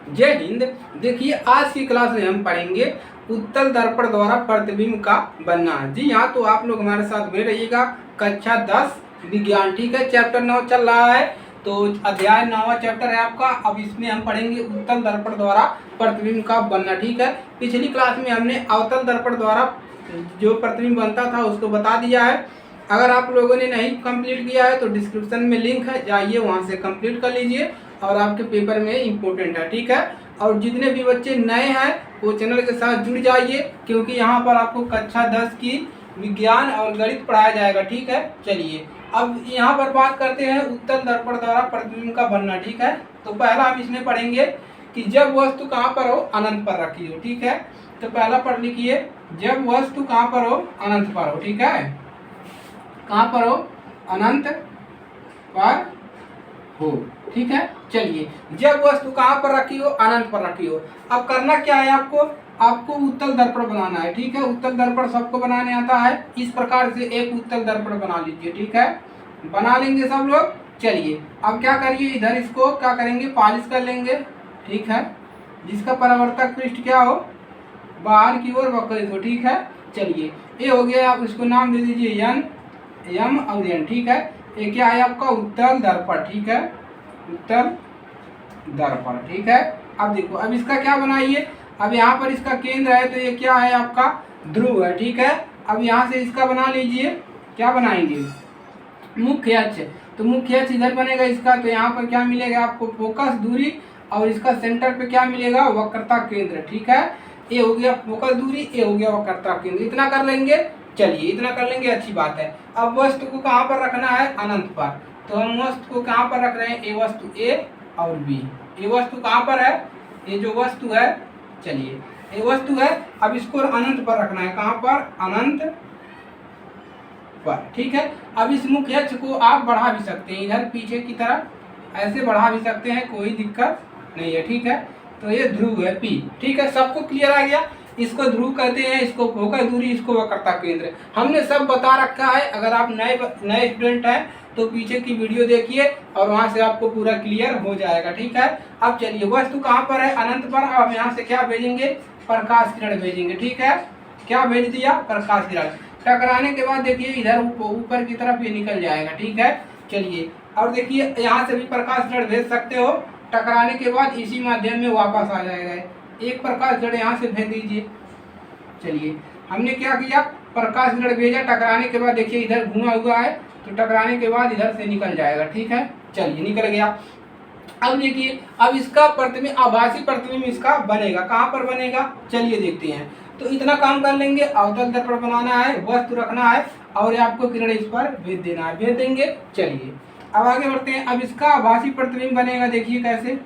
जय हिंद। देखिए आज की क्लास में हम पढ़ेंगे उत्तल दर्पण द्वारा प्रतिबिंब का बनना। जी हाँ, तो आप लोग हमारे साथ बने रहिएगा। कक्षा 10 विज्ञान, ठीक है, चैप्टर 9 चल रहा है, तो अध्याय 9वां चैप्टर है आपका। अब इसमें हम पढ़ेंगे उत्तल दर्पण द्वारा प्रतिबिंब का बनना, ठीक है। पिछली क्लास में हमने अवतल दर्पण द्वारा जो प्रतिबिंब बनता था उसको बता दिया है। अगर आप लोगों ने नहीं कंप्लीट किया है तो डिस्क्रिप्शन में लिंक है, जाइए वहाँ से कंप्लीट कर लीजिए और आपके पेपर में इम्पोर्टेंट है, ठीक है। और जितने भी बच्चे नए हैं वो चैनल के साथ जुड़ जाइए, क्योंकि यहाँ पर आपको कक्षा 10 की विज्ञान और गणित पढ़ाया जाएगा, ठीक है। चलिए अब यहाँ पर बात करते हैं उत्तल दर्पण द्वारा प्रतिबिंब का बनना, ठीक है। तो पहला हम इसमें पढ़ेंगे कि जब वस्तु कहाँ पर हो, अनंत पर रखी हो, ठीक है। तो पहला पढ़ लिखिए, जब वस्तु कहाँ पर हो, अनंत पर हो, ठीक है। कहाँ पर हो, अनंत पर हो, ठीक है। चलिए जब वस्तु कहाँ पर रखी हो, अनंत पर रखी हो। अब करना क्या है आपको उत्तल दर्पण बनाना है, ठीक है। उत्तल दर्पण सबको बनाने आता है। इस प्रकार से एक उत्तल दर्पण बना लीजिए, ठीक है। बना लेंगे सब लोग। चलिए अब क्या करिए, इधर इसको क्या करेंगे, पॉलिश कर लेंगे, ठीक है। जिसका परावर्तक पृष्ठ क्या हो, बाहर की ओर वक्रित हो, ठीक है। चलिए ये हो गया, आप इसको नाम दे दीजिए एम और एन, ठीक है। ये क्या है आपका उत्तल दर्पण, ठीक है, उत्तल दर्पण, ठीक है। अब देखो, अब इसका क्या बनाइए, अब यहाँ पर इसका केंद्र है तो ये क्या है आपका ध्रुव है, ठीक है। अब यहाँ से इसका बना लीजिए, क्या बनाएंगे, मुख्य अक्ष। तो मुख्य अक्ष इधर बनेगा इसका, तो यहाँ पर क्या मिलेगा आपको, फोकस दूरी, और इसका सेंटर पे क्या मिलेगा, वक्रता केंद्र, ठीक है। ये हो गया फोकस दूरी, ये हो गया वक्रता केंद्र। इतना कर लेंगे, चलिए इतना कर लेंगे, अच्छी बात है। अब वस्तु को कहाँ पर रखना है, अनंत पर। तो हम वस्तु को कहाँ पर रख रहे हैं, ये वस्तु ए और बी। ये वस्तु कहाँ पर है, ये जो वस्तु है, चलिए ये वस्तु है। अब इसको अनंत पर रखना है, कहाँ पर, अनंत पर, ठीक है। अब इस मुख्य अक्ष को आप बढ़ा भी सकते हैं, इधर पीछे की तरफ ऐसे बढ़ा भी सकते हैं, कोई दिक्कत नहीं है, ठीक है। तो ये ध्रुव है पी, ठीक है। सबको क्लियर आ गया। इसको ध्रुव कहते हैं, इसको फोकस दूरी, इसको वक्रता केंद्र। हमने सब बता रखा है। अगर आप नए स्टूडेंट हैं तो पीछे की वीडियो देखिए और वहां से आपको पूरा क्लियर हो जाएगा, ठीक है। अब चलिए वस्तु कहाँ पर है, अनंत पर। अब यहाँ से क्या भेजेंगे, प्रकाश किरण भेजेंगे, ठीक है। क्या भेज दिया, प्रकाश किरण। टकराने के बाद देखिए इधर ऊपर की तरफ ये निकल जाएगा, ठीक है। चलिए और देखिए यहाँ से भी प्रकाश किरण भेज सकते हो। टकराने के बाद इसी माध्यम में वापस आ जाएगा। एक प्रकाश किरण यहाँ से भेज दीजिए। चलिए हमने क्या किया, प्रकाश किरण भेजा, टकराने के बाद देखिए इधर घुमा हुआ है, तो टकराने के बाद इधर से निकल जाएगा, ठीक है। चलिए निकल गया। अब देखिए, अब इसका प्रतिबिंब, आभासी प्रतिबिंब इसका बनेगा, कहाँ पर बनेगा, चलिए देखते हैं। तो इतना काम कर लेंगे, अवतल दर्पण बनाना है, वस्तु रखना है और आपको किरण इस पर भेज देना है, भेज देंगे। चलिए अब आगे बढ़ते हैं। अब इसका आभासी प्रतिबिंब बनेगा, देखिए कैसे,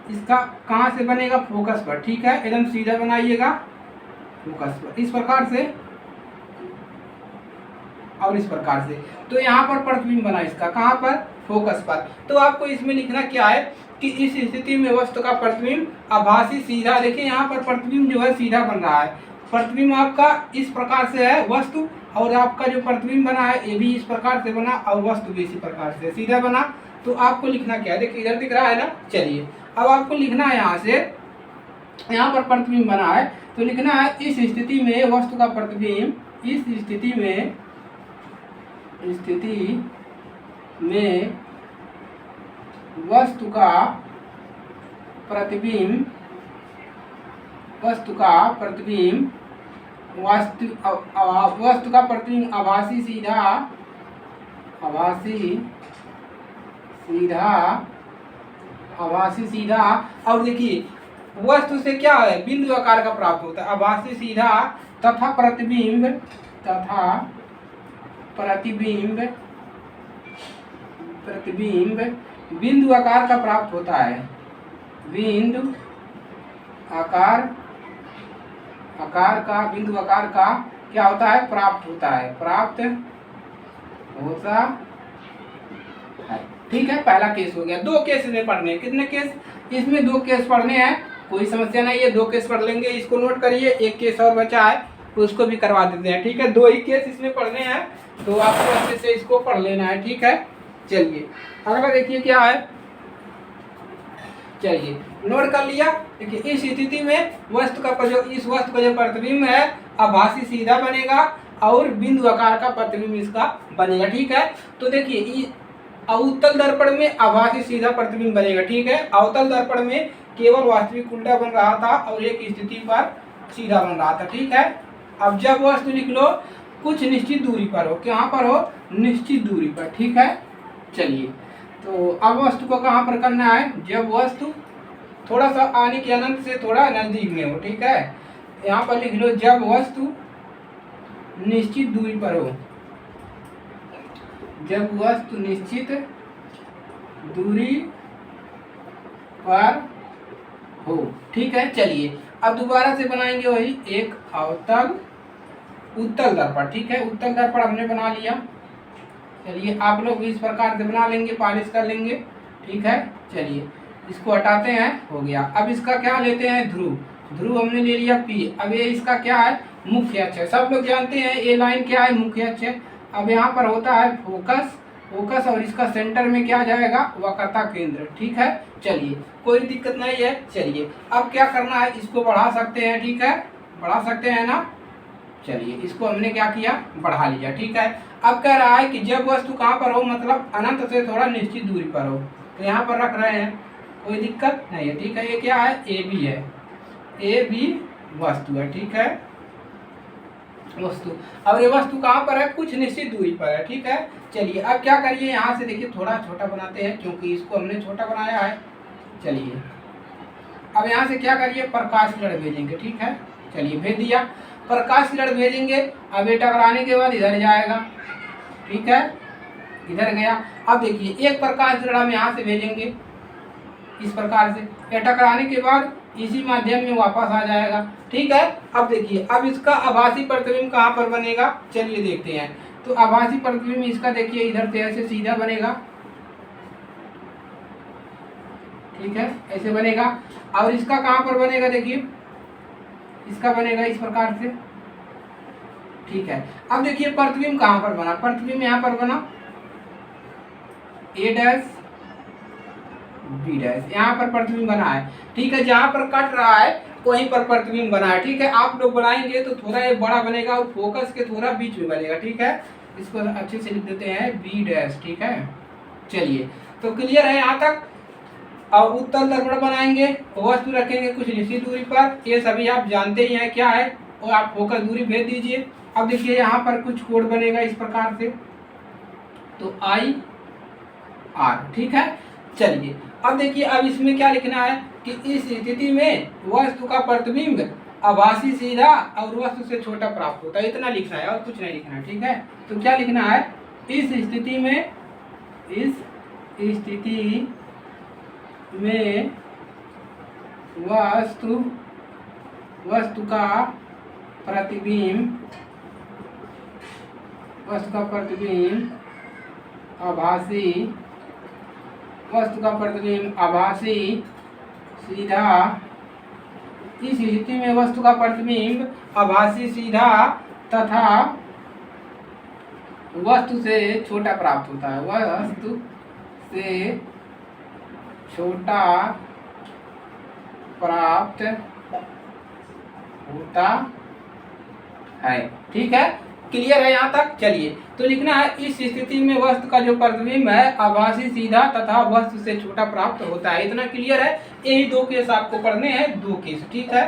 इसका कहाँ से बनेगा, फोकस पर, ठीक है। एकदम सीधा बनाइएगा, फोकस पर, इस प्रकार से और इस प्रकार से। तो यहाँ पर प्रतिबिंब बना इसका, कहाँ पर, फोकस पर। तो आपको इसमें लिखना क्या है कि इस स्थिति में वस्तु का प्रतिबिंब आभासी सीधा, देखिए यहाँ पर प्रतिबिंब जो है सीधा बन रहा है। प्रतिबिंब आपका इस प्रकार से है वस्तु, और आपका जो प्रतिबिंब बना है ये भी इस प्रकार से बना और वस्तु भी इसी प्रकार से सीधा बना। तो आपको लिखना क्या है, देखिए इधर दिख रहा है ना। चलिए अब आपको लिखना है, यहाँ से यहाँ पर प्रतिबिंब बना है तो लिखना है इस स्थिति में वस्तु का प्रतिबिंब, इस स्थिति में वस्तु का प्रतिबिंब वस्तु का प्रतिबिंब आभासी सीधा। और देखिए वस्तु से क्या है, बिंदु आकार का प्राप्त होता है। आभासी सीधा तथा प्रतिबिंब बिंदु आकार का प्राप्त होता है। बिंदु आकार का क्या होता है, प्राप्त होता है, प्राप्त होता है, ठीक है। पहला केस हो गया। दो केस में पढ़ने, कितने केस, इसमें दो केस पढ़ने हैं, कोई समस्या नहीं है, दो केस पढ़ लेंगे। इसको नोट करिए, एक केस और बचा है तो उसको भी करवा देते हैं, ठीक है। दो ही केस इसमें पढ़ने हैं तो आपको अच्छे से इसको पढ़ लेना है, ठीक है। चलिए अगला देखिए क्या है, चलिए नोट कर लिया। देखिए इस स्थिति में वस्तु का इस वस्तु का जो प्रतिबिंब है आभासी सीधा बनेगा और बिंदु आकार का प्रतिबिंब इसका बनेगा। ठीक है, तो देखिए अवतल दर्पण में आभासी सीधा प्रतिबिंब बनेगा। ठीक है, अवतल दर्पण में केवल वास्तविक उल्टा बन रहा था और एक स्थिति पर सीधा बन रहा था। ठीक है, अब जब वस्तु लिख लो कुछ निश्चित दूरी पर हो, कहाँ पर हो, निश्चित दूरी पर। ठीक है, चलिए तो अब वस्तु को कहाँ पर करना है, जब वस्तु थोड़ा सा आने के अनंत से थोड़ा नजदीक में हो। ठीक है, यहाँ पर लिख लो जब वस्तु निश्चित दूरी पर हो, जब वस्तु निश्चित दूरी पर हो। ठीक है, चलिए अब दोबारा से बनाएंगे वही एक अवतल उत्तल दर्पण। ठीक है, उत्तल दर्पण हमने बना लिया। चलिए आप लोग भी इस प्रकार से बना लेंगे, पालिश कर लेंगे। ठीक है, चलिए इसको हटाते हैं, हो गया। अब इसका क्या लेते हैं, ध्रुव। ध्रुव हमने ले लिया P। अब ये इसका क्या है, मुख्य अक्ष है। सब लोग जानते हैं ये लाइन क्या है, मुख्य अक्ष है। अब यहाँ पर होता है फोकस, फोकस और इसका सेंटर में क्या जाएगा, वक्रता केंद्र। ठीक है, चलिए कोई दिक्कत नहीं है। चलिए अब क्या करना है, इसको बढ़ा सकते हैं। ठीक है, बढ़ा सकते हैं ना। चलिए इसको हमने क्या किया, बढ़ा लिया। ठीक है, अब कह रहा है कि जब वस्तु कहाँ पर हो, मतलब अनंत से थोड़ा निश्चित दूरी पर हो, तो यहाँ पर रख रहे हैं, कोई दिक्कत नहीं है। ठीक है, ये क्या है, ए बी है, ए बी वस्तु है। ठीक है, वस्तु, और ये वस्तु कहाँ पर है, कुछ निश्चित दूरी पर है। ठीक है, चलिए अब क्या करिए, यहाँ से देखिए थोड़ा छोटा बनाते हैं क्योंकि इसको हमने छोटा बनाया है। चलिए अब यहाँ से क्या करिए, प्रकाश किरण भेजेंगे। ठीक है, चलिए भेज दिया, प्रकाश किरण भेजेंगे। अब ये टकराने के बाद इधर जाएगा। ठीक है, इधर गया। अब देखिए एक प्रकाश किरण हम यहाँ से भेजेंगे इस प्रकार से, ये टकराने के बाद इसी माध्यम में वापस आ जाएगा। ठीक है, अब देखिए अब इसका आभासी प्रतिबिंब कहाँ पर बनेगा, चलिए देखते हैं। तो आभासी प्रतिबिंब इसका देखिए इधर से ऐसे सीधा बनेगा। ठीक है, ऐसे बनेगा। और इसका कहाँ पर बनेगा, देखिए इसका बनेगा इस प्रकार से। ठीक है, अब देखिए प्रतिबिंब कहाँ पर बना, प्रतिबिंब यहाँ पर बना, ए डैश बी डैश, यहाँ पर प्रतिबिंब बना है। ठीक है, जहाँ पर कट रहा है वहीं पर प्रतिबिंब बना है। ठीक है, आप लोग बनाएंगे तो थोड़ा ये बड़ा बनेगा और फोकस के थोड़ा बीच में बनेगा। ठीक है, इसको अच्छे से लिख देते हैं बी डैश। ठीक है, चलिए तो क्लियर है यहाँ तक। अब उत्तल दर्पण बनाएंगे, वस्तु रखेंगे कुछ निश्चित दूरी पर, ये सभी आप जानते ही हैं क्या है, और आप फोकस दूरी भेज दीजिए। अब देखिए यहाँ पर कुछ कोड बनेगा इस प्रकार से, तो आई आर। ठीक है, चलिए अब देखिए अब इसमें क्या लिखना है कि इस स्थिति में वस्तु का प्रतिबिंब आभासी सीधा और वस्तु से छोटा प्राप्त होता है, इतना लिखना है और कुछ नहीं लिखना है। ठीक है, तो क्या लिखना है, इस स्थिति में, इस स्थिति में वस्तु का प्रतिबिंब आभासी, वस्तु का प्रतिबिंब आभासी सीधा, इस स्थिति में वस्तु का प्रतिबिंब आभासी सीधा तथा वस्तु से छोटा प्राप्त होता है, वस्तु से छोटा प्राप्त होता है। ठीक है, क्लियर है यहाँ तक। चलिए तो लिखना है इस स्थिति में वस्तु का जो प्रतिबिंब है आभासी सीधा तथा वस्तु से छोटा प्राप्त होता है, इतना क्लियर है। यही दो केस आपको पढ़ने हैं, दो केस। ठीक है,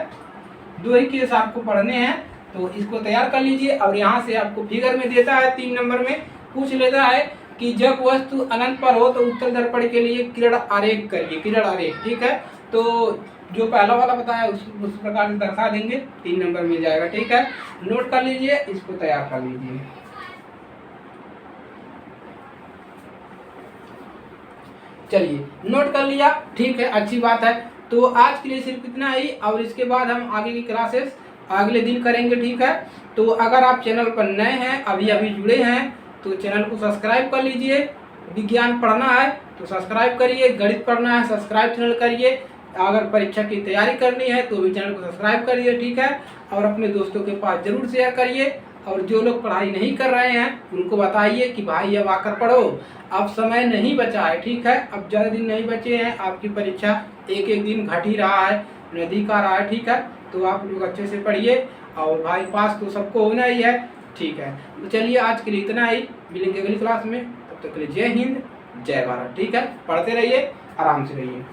दो ही केस आपको पढ़ने हैं, तो इसको तैयार कर लीजिए। और यहाँ से आपको फिगर में देता है 3 नंबर में पूछ लेता है कि जब वस्तु अनंत पर हो तो उत्तल दर्पण के लिए किरण आरेख करिए, किरण आरेख। ठीक है, तो जो पहला वाला बताया उस प्रकार से दर्शा देंगे, 3 नंबर मिल जाएगा। ठीक है, नोट कर लीजिए, इसको तैयार कर लीजिए। चलिए नोट कर लिया, ठीक है, अच्छी बात है। तो आज के लिए सिर्फ इतना ही, और इसके बाद हम आगे की क्लासेस अगले दिन करेंगे। ठीक है, तो अगर आप चैनल पर नए हैं, अभी अभी जुड़े हैं, तो चैनल को सब्सक्राइब कर लीजिए। विज्ञान पढ़ना है तो सब्सक्राइब करिए, गणित पढ़ना है सब्सक्राइब चैनल करिए, अगर परीक्षा की तैयारी करनी है तो भी चैनल को सब्सक्राइब करिए। ठीक है, और अपने दोस्तों के पास जरूर शेयर करिए। और जो लोग पढ़ाई नहीं कर रहे हैं उनको बताइए कि भाई अब आकर पढ़ो, अब समय नहीं बचा है। ठीक है, अब ज़्यादा दिन नहीं बचे हैं, आपकी परीक्षा एक एक दिन घट ही रहा है, नज़दीक आ रहा है, ठीक है। तो आप लोग अच्छे से पढ़िए और भाई पास तो सबको होना ही है, ठीक है। तो चलिए आज के लिए इतना ही, मिलेंगे अगली क्लास में, तब तक के लिए जय हिंद जय भारत, ठीक है। पढ़ते रहिए, आराम से रहिए।